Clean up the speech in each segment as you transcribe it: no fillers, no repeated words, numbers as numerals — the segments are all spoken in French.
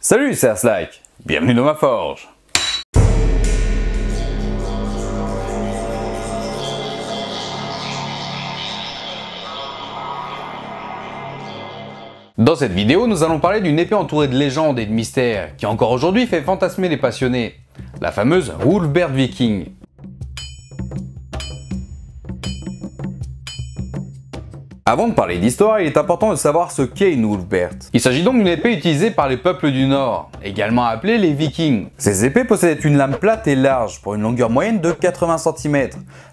Salut, c'est Aslak, bienvenue dans ma forge. Dans cette vidéo, nous allons parler d'une épée entourée de légendes et de mystères, qui encore aujourd'hui fait fantasmer les passionnés, la fameuse Wolfbert Viking. Avant de parler d'histoire, il est important de savoir ce qu'est une Wolfbert. Il s'agit donc d'une épée utilisée par les peuples du Nord, également appelés les Vikings. Ces épées possédaient une lame plate et large pour une longueur moyenne de 80 cm,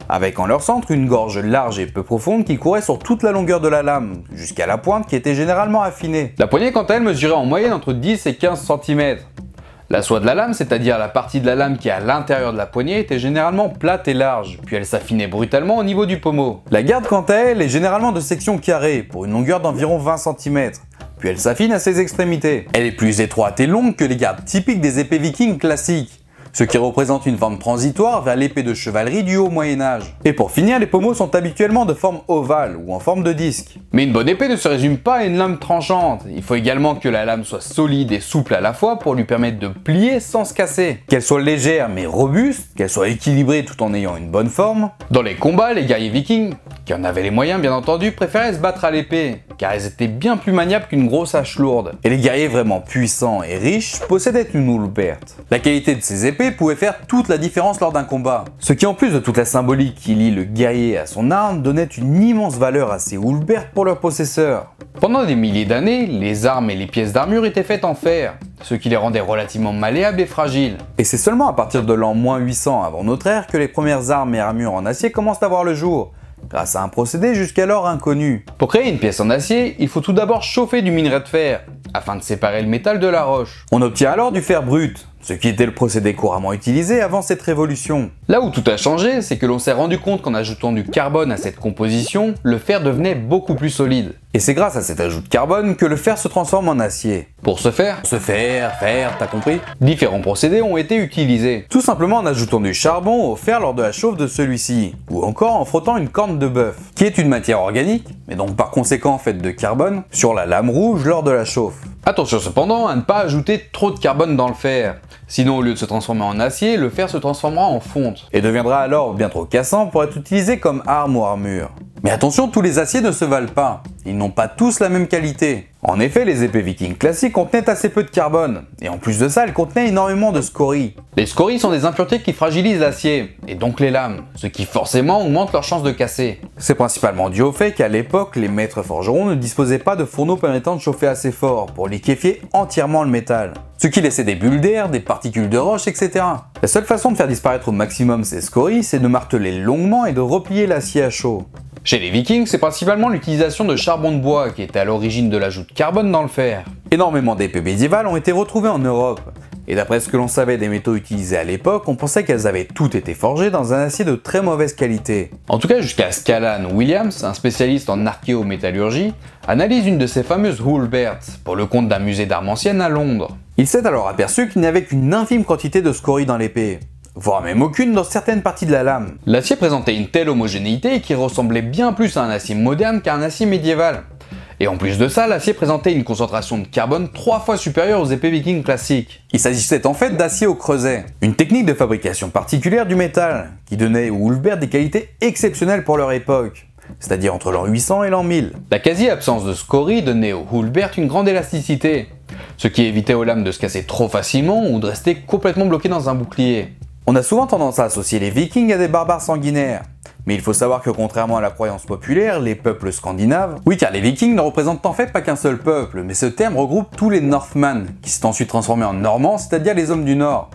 avec en leur centre une gorge large et peu profonde qui courait sur toute la longueur de la lame, jusqu'à la pointe qui était généralement affinée. La poignée quant à elle mesurait en moyenne entre 10 et 15 cm. La soie de la lame, c'est-à-dire la partie de la lame qui est à l'intérieur de la poignée, était généralement plate et large, puis elle s'affinait brutalement au niveau du pommeau. La garde quant à elle est généralement de section carrée, pour une longueur d'environ 20 cm, puis elle s'affine à ses extrémités. Elle est plus étroite et longue que les gardes typiques des épées vikings classiques, ce qui représente une forme transitoire vers l'épée de chevalerie du haut Moyen-Âge. Et pour finir, les pommeaux sont habituellement de forme ovale ou en forme de disque. Mais une bonne épée ne se résume pas à une lame tranchante, il faut également que la lame soit solide et souple à la fois pour lui permettre de plier sans se casser. Qu'elle soit légère mais robuste, qu'elle soit équilibrée tout en ayant une bonne forme. Dans les combats, les guerriers vikings, qui en avaient les moyens bien entendu, préféraient se battre à l'épée, car elles étaient bien plus maniables qu'une grosse hache lourde. Et les guerriers vraiment puissants et riches possédaient une Wolfbert. La qualité de ces épées pouvait faire toute la différence lors d'un combat. Ce qui en plus de toute la symbolique qui lie le guerrier à son arme donnait une immense valeur à ces Wolfbert pour leurs possesseurs. Pendant des milliers d'années, les armes et les pièces d'armure étaient faites en fer, ce qui les rendait relativement malléables et fragiles. Et c'est seulement à partir de l'an -800 avant notre ère que les premières armes et armures en acier commencent à voir le jour, grâce à un procédé jusqu'alors inconnu. Pour créer une pièce en acier, il faut tout d'abord chauffer du minerai de fer, afin de séparer le métal de la roche. On obtient alors du fer brut, ce qui était le procédé couramment utilisé avant cette révolution. Là où tout a changé, c'est que l'on s'est rendu compte qu'en ajoutant du carbone à cette composition, le fer devenait beaucoup plus solide. Et c'est grâce à cet ajout de carbone que le fer se transforme en acier. Pour ce faire, t'as compris? Différents procédés ont été utilisés. Tout simplement en ajoutant du charbon au fer lors de la chauffe de celui-ci, ou encore en frottant une corne de bœuf, qui est une matière organique, mais donc par conséquent faite de carbone, sur la lame rouge lors de la chauffe. Attention cependant à ne pas ajouter trop de carbone dans le fer, sinon au lieu de se transformer en acier, le fer se transformera en fonte, et deviendra alors bien trop cassant pour être utilisé comme arme ou armure. Mais attention, tous les aciers ne se valent pas, ils n'ont pas tous la même qualité. En effet, les épées vikings classiques contenaient assez peu de carbone, et en plus de ça, elles contenaient énormément de scories. Les scories sont des impuretés qui fragilisent l'acier, et donc les lames, ce qui forcément augmente leurs chances de casser. C'est principalement dû au fait qu'à l'époque, les maîtres forgerons ne disposaient pas de fourneaux permettant de chauffer assez fort pour liquéfier entièrement le métal, ce qui laissait des bulles d'air, des particules de roche, etc. La seule façon de faire disparaître au maximum ces scories, c'est de marteler longuement et de replier l'acier à chaud. Chez les Vikings, c'est principalement l'utilisation de charbon de bois qui était à l'origine de l'ajout de carbone dans le fer. Énormément d'épées médiévales ont été retrouvées en Europe, et d'après ce que l'on savait des métaux utilisés à l'époque, on pensait qu'elles avaient toutes été forgées dans un acier de très mauvaise qualité. En tout cas, jusqu'à ce qu'Alan Williams, un spécialiste en archéométallurgie, analyse une de ces fameuses Wolfbert pour le compte d'un musée d'armes anciennes à Londres. Il s'est alors aperçu qu'il n'y avait qu'une infime quantité de scories dans l'épée, voire même aucune dans certaines parties de la lame. L'acier présentait une telle homogénéité qui ressemblait bien plus à un acier moderne qu'à un acier médiéval. Et en plus de ça, l'acier présentait une concentration de carbone 3 fois supérieure aux épées vikings classiques. Il s'agissait en fait d'acier au creuset, une technique de fabrication particulière du métal, qui donnait aux Wolfbert des qualités exceptionnelles pour leur époque, c'est-à-dire entre l'an 800 et l'an 1000. La quasi-absence de scories donnait aux Wolfbert une grande élasticité, ce qui évitait aux lames de se casser trop facilement ou de rester complètement bloquées dans un bouclier. On a souvent tendance à associer les Vikings à des barbares sanguinaires, mais il faut savoir que contrairement à la croyance populaire, les peuples scandinaves... Oui, car les Vikings ne représentent en fait pas qu'un seul peuple, mais ce terme regroupe tous les Northmen, qui s'est ensuite transformé en Normands, c'est-à-dire les hommes du Nord.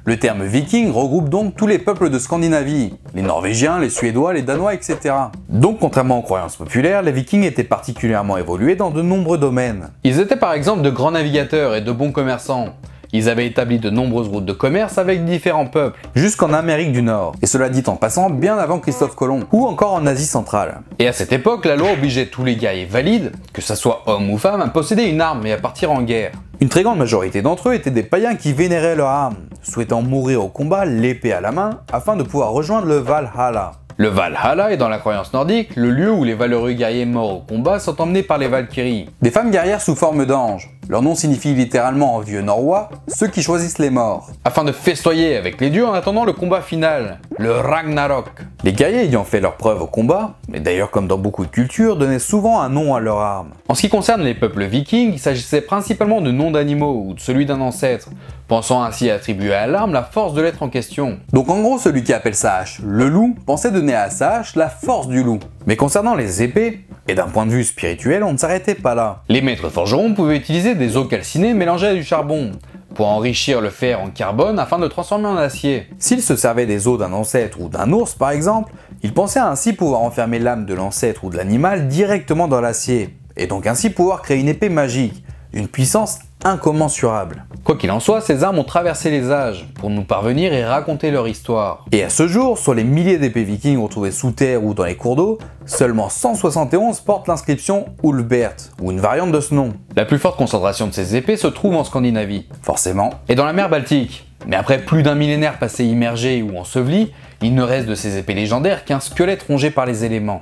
Le terme Viking regroupe donc tous les peuples de Scandinavie, les Norvégiens, les Suédois, les Danois, etc. Donc contrairement aux croyances populaires, les Vikings étaient particulièrement évolués dans de nombreux domaines. Ils étaient par exemple de grands navigateurs et de bons commerçants. Ils avaient établi de nombreuses routes de commerce avec différents peuples, jusqu'en Amérique du Nord, et cela dit en passant bien avant Christophe Colomb, ou encore en Asie centrale. Et à cette époque, la loi obligeait tous les guerriers valides, que ce soit hommes ou femmes, à posséder une arme et à partir en guerre. Une très grande majorité d'entre eux étaient des païens qui vénéraient leur arme, souhaitant mourir au combat l'épée à la main, afin de pouvoir rejoindre le Valhalla. Le Valhalla est dans la croyance nordique le lieu où les valeureux guerriers morts au combat sont emmenés par les Valkyries, des femmes guerrières sous forme d'anges, Leur nom signifie littéralement en vieux norrois « ceux qui choisissent les morts », afin de festoyer avec les dieux en attendant le combat final, le Ragnarok. Les guerriers ayant fait leur preuve au combat, et d'ailleurs comme dans beaucoup de cultures, donnaient souvent un nom à leur arme. En ce qui concerne les peuples vikings, il s'agissait principalement de noms d'animaux ou de celui d'un ancêtre, pensant ainsi attribuer à l'arme la force de l'être en question. Donc en gros, celui qui appelle sa hache le loup pensait donner à sa hache la force du loup. Mais concernant les épées, et d'un point de vue spirituel, on ne s'arrêtait pas là. Les maîtres forgerons pouvaient utiliser des os calcinés mélangés à du charbon, pour enrichir le fer en carbone afin de le transformer en acier. S'ils se servaient des os d'un ancêtre ou d'un ours par exemple, ils pensaient ainsi pouvoir enfermer l'âme de l'ancêtre ou de l'animal directement dans l'acier, et donc ainsi pouvoir créer une épée magique, d'une puissance incommensurable. Quoi qu'il en soit, ces armes ont traversé les âges pour nous parvenir et raconter leur histoire. Et à ce jour, sur les milliers d'épées vikings retrouvées sous terre ou dans les cours d'eau, seulement 171 portent l'inscription Ulfbert, ou une variante de ce nom. La plus forte concentration de ces épées se trouve en Scandinavie, forcément, et dans la mer Baltique. Mais après plus d'un millénaire passé immergé ou enseveli, il ne reste de ces épées légendaires qu'un squelette rongé par les éléments.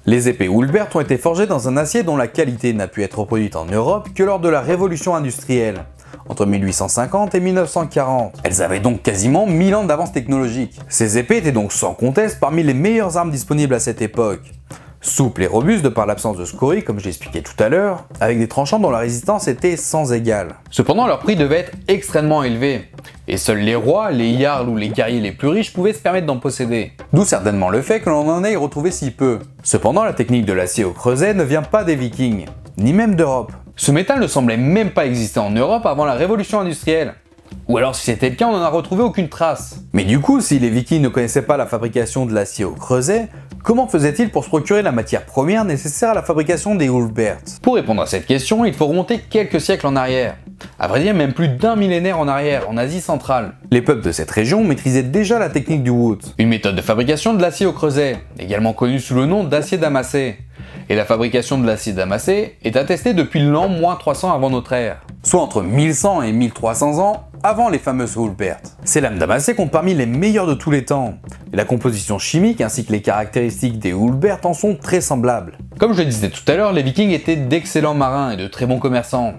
Les épées Ulfbert ont été forgées dans un acier dont la qualité n'a pu être reproduite en Europe que lors de la révolution industrielle, entre 1850 et 1940. Elles avaient donc quasiment 1000 ans d'avance technologique. Ces épées étaient donc sans conteste parmi les meilleures armes disponibles à cette époque. Souples et robustes de par l'absence de scories, comme je l'expliquais tout à l'heure, avec des tranchants dont la résistance était sans égale. Cependant, leur prix devait être extrêmement élevé, et seuls les rois, les jarls ou les guerriers les plus riches pouvaient se permettre d'en posséder. D'où certainement le fait que l'on en ait retrouvé si peu. Cependant, la technique de l'acier au creuset ne vient pas des Vikings, ni même d'Europe. Ce métal ne semblait même pas exister en Europe avant la révolution industrielle. Ou alors si c'était le cas, on n'en a retrouvé aucune trace. Mais du coup, si les Vikings ne connaissaient pas la fabrication de l'acier au creuset, comment faisaient-ils pour se procurer la matière première nécessaire à la fabrication des Ulfbert? Pour répondre à cette question, il faut remonter quelques siècles en arrière. À vrai dire, même plus d'un millénaire en arrière, en Asie centrale. Les peuples de cette région maîtrisaient déjà la technique du wood, une méthode de fabrication de l'acier au creuset, également connue sous le nom d'acier damassé. Et la fabrication de l'acier damassé est attestée depuis l'an -300 avant notre ère, soit entre 1100 et 1300 ans avant les fameuses Ulfbert. Ces lames damassées comptent parmi les meilleures de tous les temps, et la composition chimique ainsi que les caractéristiques des Ulfbert en sont très semblables. Comme je le disais tout à l'heure, les Vikings étaient d'excellents marins et de très bons commerçants.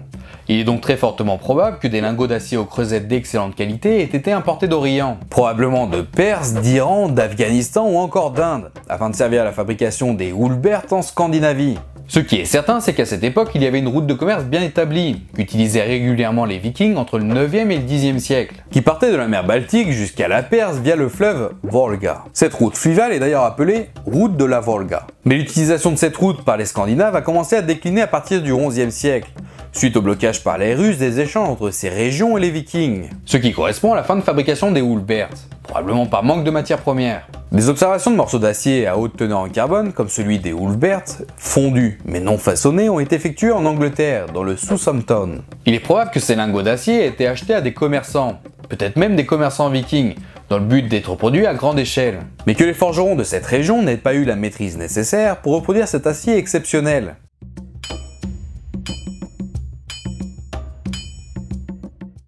Il est donc très fortement probable que des lingots d'acier au creuset d'excellente qualité aient été importés d'Orient, probablement de Perse, d'Iran, d'Afghanistan ou encore d'Inde, afin de servir à la fabrication des Ulfbert en Scandinavie. Ce qui est certain, c'est qu'à cette époque, il y avait une route de commerce bien établie, qu'utilisaient régulièrement les Vikings entre le 9e et le 10e siècle, qui partait de la mer Baltique jusqu'à la Perse via le fleuve Volga. Cette route fluviale est d'ailleurs appelée route de la Volga. Mais l'utilisation de cette route par les Scandinaves a commencé à décliner à partir du 11e siècle, suite au blocage par les Russes des échanges entre ces régions et les Vikings. Ce qui correspond à la fin de fabrication des Ulfbert, probablement par manque de matières premières. Des observations de morceaux d'acier à haute teneur en carbone, comme celui des Ulfbert, fondus mais non façonnés, ont été effectués en Angleterre, dans le Southampton. Il est probable que ces lingots d'acier aient été achetés à des commerçants, peut-être même des commerçants vikings, dans le but d'être produits à grande échelle. Mais que les forgerons de cette région n'aient pas eu la maîtrise nécessaire pour reproduire cet acier exceptionnel.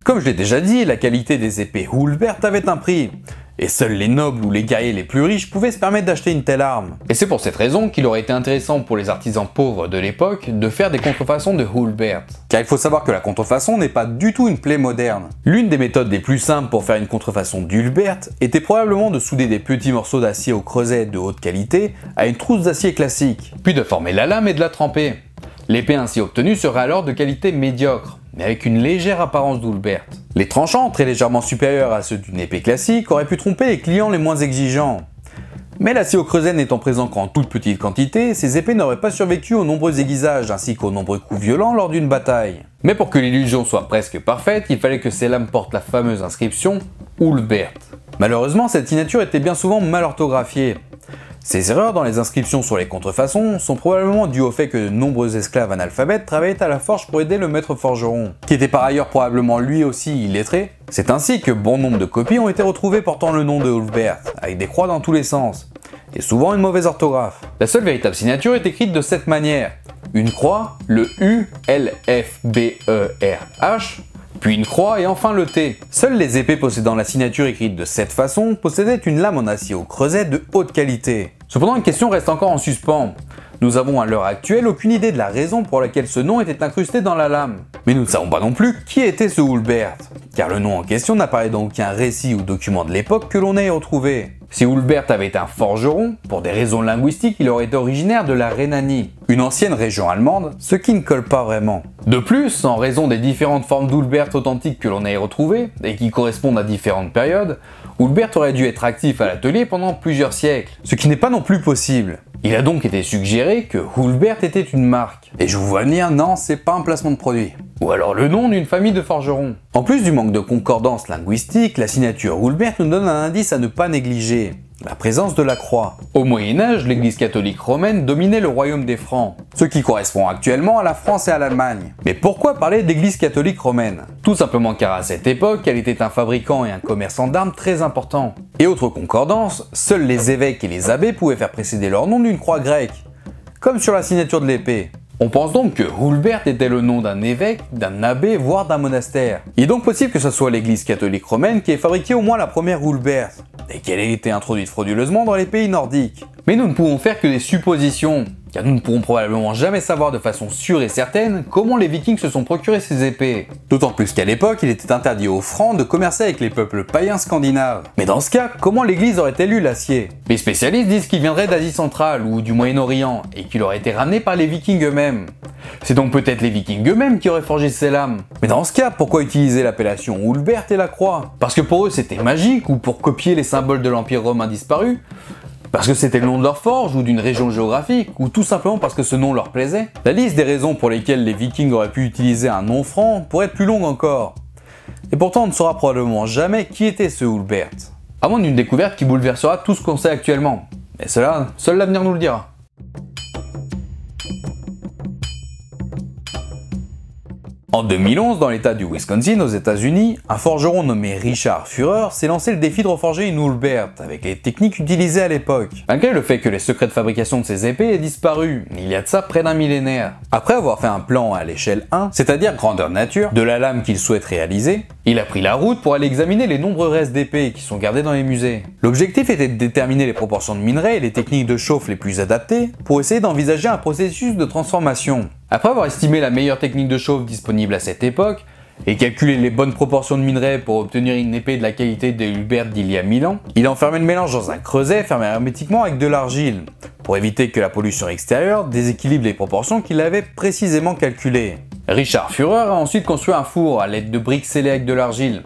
Comme je l'ai déjà dit, la qualité des épées Ulfbert avait un prix, et seuls les nobles ou les guerriers les plus riches pouvaient se permettre d'acheter une telle arme. Et c'est pour cette raison qu'il aurait été intéressant pour les artisans pauvres de l'époque de faire des contrefaçons de Ulfbert. Car il faut savoir que la contrefaçon n'est pas du tout une plaie moderne. L'une des méthodes les plus simples pour faire une contrefaçon d'Ulfbert était probablement de souder des petits morceaux d'acier au creuset de haute qualité à une trousse d'acier classique, puis de former la lame et de la tremper. L'épée ainsi obtenue serait alors de qualité médiocre, mais avec une légère apparence d'Ulfbert. Les tranchants, très légèrement supérieurs à ceux d'une épée classique, auraient pu tromper les clients les moins exigeants. Mais l'acier au creuset n'étant présent qu'en toute petite quantité, ces épées n'auraient pas survécu aux nombreux aiguisages ainsi qu'aux nombreux coups violents lors d'une bataille. Mais pour que l'illusion soit presque parfaite, il fallait que ces lames portent la fameuse inscription Ulfbert. Malheureusement, cette signature était bien souvent mal orthographiée. Ces erreurs dans les inscriptions sur les contrefaçons sont probablement dues au fait que de nombreux esclaves analphabètes travaillaient à la forge pour aider le maître forgeron, qui était par ailleurs probablement lui aussi illettré. C'est ainsi que bon nombre de copies ont été retrouvées portant le nom de Ulfbert, avec des croix dans tous les sens, et souvent une mauvaise orthographe. La seule véritable signature est écrite de cette manière: une croix, le U, L, F, B, E, R, H, puis une croix et enfin le T. Seules les épées possédant la signature écrite de cette façon possédaient une lame en acier au creuset de haute qualité. Cependant, une question reste encore en suspens. Nous avons à l'heure actuelle aucune idée de la raison pour laquelle ce nom était incrusté dans la lame. Mais nous ne savons pas non plus qui était ce Hulbert, car le nom en question n'apparaît dans aucun récit ou document de l'époque que l'on ait retrouvé. Si Hulbert avait été un forgeron, pour des raisons linguistiques, il aurait été originaire de la Rhénanie, une ancienne région allemande, ce qui ne colle pas vraiment. De plus, en raison des différentes formes d'Hulbert authentiques que l'on ait retrouvées, et qui correspondent à différentes périodes, Hulbert aurait dû être actif à l'atelier pendant plusieurs siècles, ce qui n'est pas non plus possible. Il a donc été suggéré que Hulbert était une marque. Et je vous vois venir, non, c'est pas un placement de produit. Ou alors le nom d'une famille de forgerons. En plus du manque de concordance linguistique, la signature Hulbert nous donne un indice à ne pas négliger. La présence de la croix. Au Moyen-Âge, l'église catholique romaine dominait le royaume des Francs, ce qui correspond actuellement à la France et à l'Allemagne. Mais pourquoi parler d'église catholique romaine? Tout simplement car à cette époque, elle était un fabricant et un commerçant d'armes très important. Et autre concordance, seuls les évêques et les abbés pouvaient faire précéder leur nom d'une croix grecque, comme sur la signature de l'épée. On pense donc que Hulbert était le nom d'un évêque, d'un abbé, voire d'un monastère. Il est donc possible que ce soit l'église catholique romaine qui ait fabriqué au moins la première Hulbert, et qu'elle ait été introduite frauduleusement dans les pays nordiques. Mais nous ne pouvons faire que des suppositions, car nous ne pourrons probablement jamais savoir de façon sûre et certaine comment les Vikings se sont procurés ces épées. D'autant plus qu'à l'époque, il était interdit aux Francs de commercer avec les peuples païens scandinaves. Mais dans ce cas, comment l'église aurait-elle eu l'acier? Les spécialistes disent qu'il viendrait d'Asie centrale ou du Moyen-Orient, et qu'il aurait été ramené par les Vikings eux-mêmes. C'est donc peut-être les Vikings eux-mêmes qui auraient forgé ces lames. Mais dans ce cas, pourquoi utiliser l'appellation Hulbert et la croix? Parce que pour eux c'était magique, ou pour copier les symboles de l'Empire romain disparu? Parce que c'était le nom de leur forge ou d'une région géographique, ou tout simplement parce que ce nom leur plaisait? La liste des raisons pour lesquelles les Vikings auraient pu utiliser un nom franc pourrait être plus longue encore. Et pourtant on ne saura probablement jamais qui était ce Hulbert. À moins d'une découverte qui bouleversera tout ce qu'on sait actuellement. Et cela, seul l'avenir nous le dira. En 2011, dans l'état du Wisconsin, aux États-Unis, un forgeron nommé Richard Führer s'est lancé le défi de reforger une Hulbert avec les techniques utilisées à l'époque. Malgré le fait que les secrets de fabrication de ces épées aient disparu, il y a de ça près d'un millénaire. Après avoir fait un plan à l'échelle 1, c'est-à-dire grandeur nature, de la lame qu'il souhaite réaliser, il a pris la route pour aller examiner les nombreux restes d'épées qui sont gardés dans les musées. L'objectif était de déterminer les proportions de minerais et les techniques de chauffe les plus adaptées pour essayer d'envisager un processus de transformation. Après avoir estimé la meilleure technique de chauffe disponible à cette époque, et calculé les bonnes proportions de minerais pour obtenir une épée de la qualité des Hulbert d'il y a 1000 ans, il a enfermé le mélange dans un creuset fermé hermétiquement avec de l'argile, pour éviter que la pollution extérieure déséquilibre les proportions qu'il avait précisément calculées. Richard Führer a ensuite construit un four à l'aide de briques scellées avec de l'argile.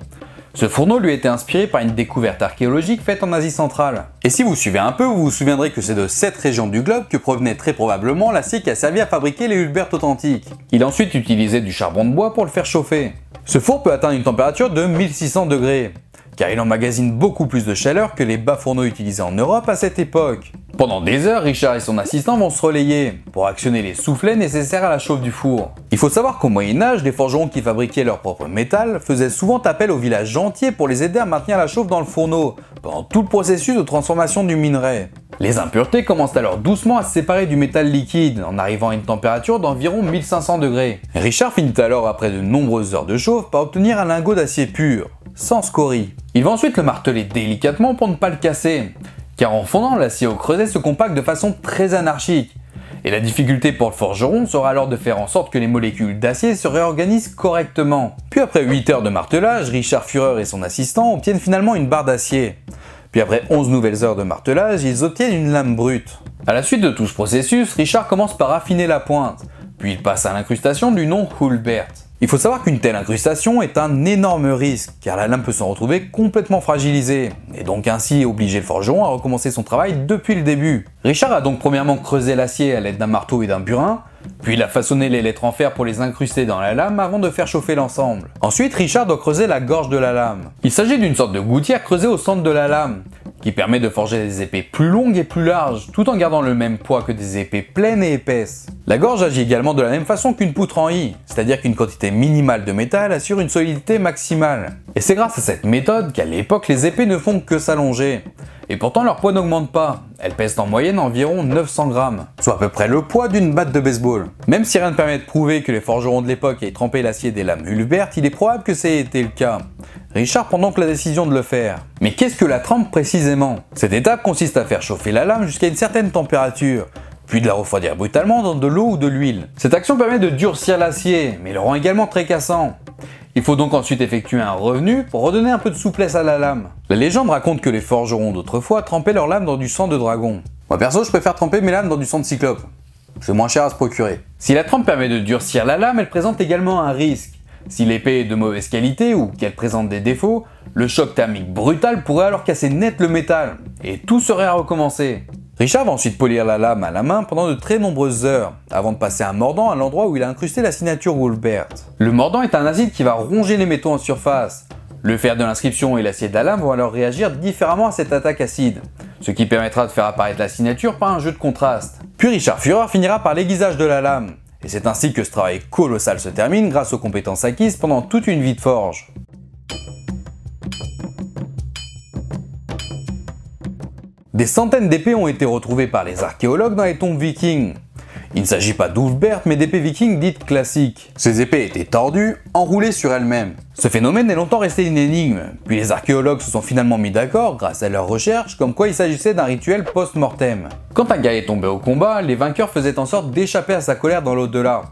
Ce fourneau lui a été inspiré par une découverte archéologique faite en Asie centrale. Et si vous suivez un peu, vous vous souviendrez que c'est de cette région du globe que provenait très probablement l'acier qui a servi à fabriquer les Hulbert authentiques. Il a ensuite utilisé du charbon de bois pour le faire chauffer. Ce four peut atteindre une température de 1600 degrés, car il emmagasine beaucoup plus de chaleur que les bas fourneaux utilisés en Europe à cette époque. Pendant des heures, Richard et son assistant vont se relayer pour actionner les soufflets nécessaires à la chauffe du four. Il faut savoir qu'au Moyen-Âge, les forgerons qui fabriquaient leur propre métal faisaient souvent appel au village entier pour les aider à maintenir la chauffe dans le fourneau pendant tout le processus de transformation du minerai. Les impuretés commencent alors doucement à se séparer du métal liquide en arrivant à une température d'environ 1500 degrés. Richard finit alors après de nombreuses heures de chauffe par obtenir un lingot d'acier pur, sans scorie. Il va ensuite le marteler délicatement pour ne pas le casser, car en fondant l'acier au creuset se compacte de façon très anarchique. Et la difficulté pour le forgeron sera alors de faire en sorte que les molécules d'acier se réorganisent correctement. Puis après 8 heures de martelage, Richard Führer et son assistant obtiennent finalement une barre d'acier. Puis après 11 nouvelles heures de martelage, ils obtiennent une lame brute. À la suite de tout ce processus, Richard commence par affiner la pointe, puis il passe à l'incrustation du nom Hulbert. Il faut savoir qu'une telle incrustation est un énorme risque, car la lame peut s'en retrouver complètement fragilisée, et donc ainsi obliger le forgeron à recommencer son travail depuis le début. Richard a donc premièrement creusé l'acier à l'aide d'un marteau et d'un burin, puis il a façonné les lettres en fer pour les incruster dans la lame avant de faire chauffer l'ensemble. Ensuite, Richard doit creuser la gorge de la lame. Il s'agit d'une sorte de gouttière creusée au centre de la lame, qui permet de forger des épées plus longues et plus larges, tout en gardant le même poids que des épées pleines et épaisses. La gorge agit également de la même façon qu'une poutre en I, c'est-à-dire qu'une quantité minimale de métal assure une solidité maximale. Et c'est grâce à cette méthode qu'à l'époque les épées ne font que s'allonger. Et pourtant leur poids n'augmente pas, elles pèsent en moyenne environ 900 grammes, soit à peu près le poids d'une batte de baseball. Même si rien ne permet de prouver que les forgerons de l'époque aient trempé l'acier des lames Hulbert, il est probable que c'est été le cas. Richard prend donc la décision de le faire. Mais qu'est-ce que la trempe précisément? Cette étape consiste à faire chauffer la lame jusqu'à une certaine température, puis de la refroidir brutalement dans de l'eau ou de l'huile. Cette action permet de durcir l'acier, mais le rend également très cassant. Il faut donc ensuite effectuer un revenu pour redonner un peu de souplesse à la lame. La légende raconte que les forgerons d'autrefois trempaient leurs lames dans du sang de dragon. Moi perso, je préfère tremper mes lames dans du sang de cyclope. C'est moins cher à se procurer. Si la trempe permet de durcir la lame, elle présente également un risque. Si l'épée est de mauvaise qualité ou qu'elle présente des défauts, le choc thermique brutal pourrait alors casser net le métal, et tout serait à recommencer. Richard va ensuite polir la lame à la main pendant de très nombreuses heures, avant de passer un mordant à l'endroit où il a incrusté la signature Wolfbert. Le mordant est un acide qui va ronger les métaux en surface. Le fer de l'inscription et l'acier de la lame vont alors réagir différemment à cette attaque acide, ce qui permettra de faire apparaître la signature par un jeu de contraste. Puis Richard Führer finira par l'aiguisage de la lame, et c'est ainsi que ce travail colossal se termine grâce aux compétences acquises pendant toute une vie de forge. Des centaines d'épées ont été retrouvées par les archéologues dans les tombes vikings. Il ne s'agit pas d'Ulfbert mais d'épées vikings dites classiques. Ces épées étaient tordues, enroulées sur elles-mêmes. Ce phénomène est longtemps resté une énigme, puis les archéologues se sont finalement mis d'accord, grâce à leurs recherches, comme quoi il s'agissait d'un rituel post-mortem. Quand un guerrier tombait au combat, les vainqueurs faisaient en sorte d'échapper à sa colère dans l'au-delà.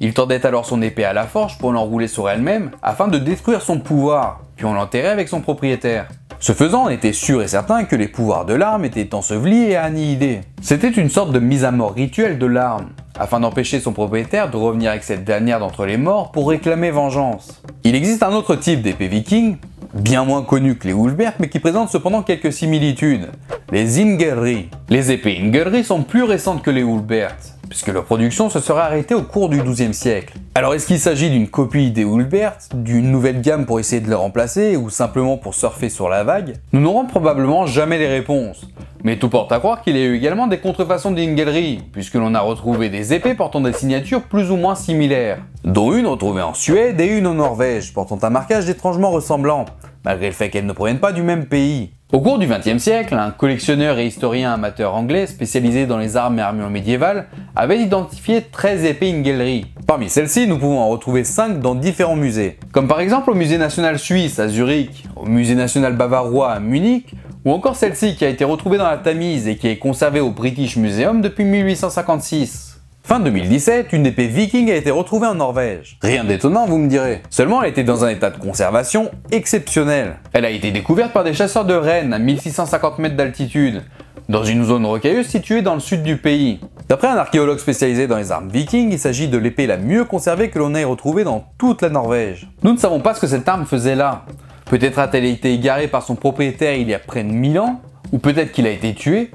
Il tordait alors son épée à la forge pour l'enrouler sur elle-même, afin de détruire son pouvoir, puis on l'enterrait avec son propriétaire. Ce faisant, on était sûr et certain que les pouvoirs de l'arme étaient ensevelis et annihilés. C'était une sorte de mise à mort rituelle de l'arme, afin d'empêcher son propriétaire de revenir avec cette dernière d'entre les morts pour réclamer vengeance. Il existe un autre type d'épée viking, bien moins connu que les Wolfbert, mais qui présente cependant quelques similitudes, les Ingelri. Les épées Ingelri sont plus récentes que les Wolfbert, puisque leur production se serait arrêtée au cours du XIIe siècle. Alors est-ce qu'il s'agit d'une copie des Wolfbert, d'une nouvelle gamme pour essayer de le remplacer, ou simplement pour surfer sur la vague? Nous n'aurons probablement jamais les réponses. Mais tout porte à croire qu'il y a eu également des contrefaçons d'Ingelri, puisque l'on a retrouvé des épées portant des signatures plus ou moins similaires, dont une retrouvée en Suède et une en Norvège, portant un marquage étrangement ressemblant, malgré le fait qu'elles ne proviennent pas du même pays. Au cours du XXe siècle, un collectionneur et historien amateur anglais spécialisé dans les armes et armures médiévales avait identifié 13 épées Ingelri. Parmi celles-ci, nous pouvons en retrouver 5 dans différents musées, comme par exemple au musée national suisse à Zurich, au musée national bavarois à Munich, ou encore celle-ci qui a été retrouvée dans la Tamise et qui est conservée au British Museum depuis 1856. Fin 2017, une épée viking a été retrouvée en Norvège. Rien d'étonnant, vous me direz. Seulement, elle était dans un état de conservation exceptionnel. Elle a été découverte par des chasseurs de rennes à 1650 mètres d'altitude, dans une zone rocailleuse située dans le sud du pays. D'après un archéologue spécialisé dans les armes vikings, il s'agit de l'épée la mieux conservée que l'on ait retrouvée dans toute la Norvège. Nous ne savons pas ce que cette arme faisait là. Peut-être a-t-elle été égarée par son propriétaire il y a près de 1000 ans, ou peut-être qu'il a été tué.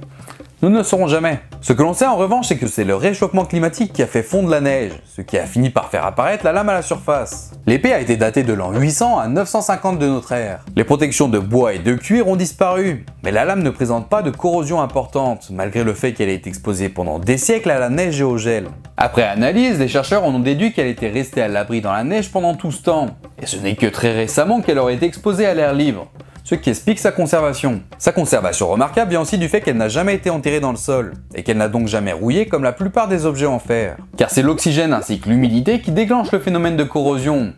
Nous ne le saurons jamais. Ce que l'on sait en revanche, c'est que c'est le réchauffement climatique qui a fait fondre la neige, ce qui a fini par faire apparaître la lame à la surface. L'épée a été datée de l'an 800 à 950 de notre ère. Les protections de bois et de cuir ont disparu, mais la lame ne présente pas de corrosion importante, malgré le fait qu'elle ait été exposée pendant des siècles à la neige et au gel. Après analyse, les chercheurs en ont déduit qu'elle était restée à l'abri dans la neige pendant tout ce temps, et ce n'est que très récemment qu'elle aurait été exposée à l'air libre, ce qui explique sa conservation. Sa conservation remarquable vient aussi du fait qu'elle n'a jamais été enterrée dans le sol, et qu'elle n'a donc jamais rouillé comme la plupart des objets en fer. Car c'est l'oxygène ainsi que l'humidité qui déclenchent le phénomène de corrosion.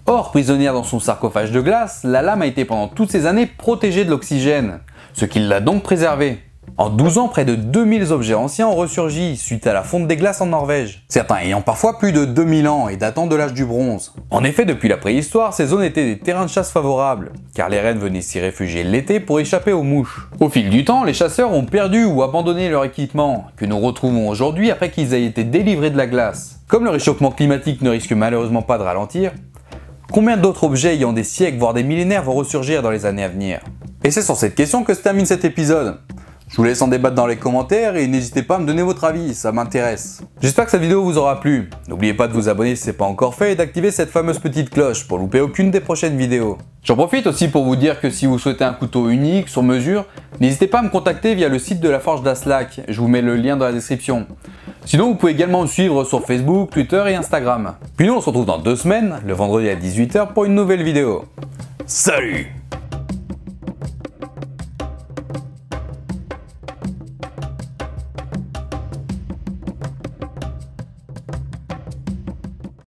Or, prisonnière dans son sarcophage de glace, la lame a été pendant toutes ces années protégée de l'oxygène, ce qui l'a donc préservée. En 12 ans, près de 2000 objets anciens ont ressurgi suite à la fonte des glaces en Norvège, certains ayant parfois plus de 2000 ans et datant de l'âge du bronze. En effet, depuis la préhistoire, ces zones étaient des terrains de chasse favorables, car les rennes venaient s'y réfugier l'été pour échapper aux mouches. Au fil du temps, les chasseurs ont perdu ou abandonné leur équipement, que nous retrouvons aujourd'hui après qu'ils aient été délivrés de la glace. Comme le réchauffement climatique ne risque malheureusement pas de ralentir, combien d'autres objets ayant des siècles voire des millénaires vont ressurgir dans les années à venir? Et c'est sur cette question que se termine cet épisode. Je vous laisse en débattre dans les commentaires et n'hésitez pas à me donner votre avis, ça m'intéresse. J'espère que cette vidéo vous aura plu. N'oubliez pas de vous abonner si ce n'est pas encore fait et d'activer cette fameuse petite cloche pour louper aucune des prochaines vidéos. J'en profite aussi pour vous dire que si vous souhaitez un couteau unique, sur mesure, n'hésitez pas à me contacter via le site de la Forge d'Aslak, je vous mets le lien dans la description. Sinon, vous pouvez également me suivre sur Facebook, Twitter et Instagram. Puis nous, on se retrouve dans 2 semaines, le vendredi à 18 h pour une nouvelle vidéo. Salut!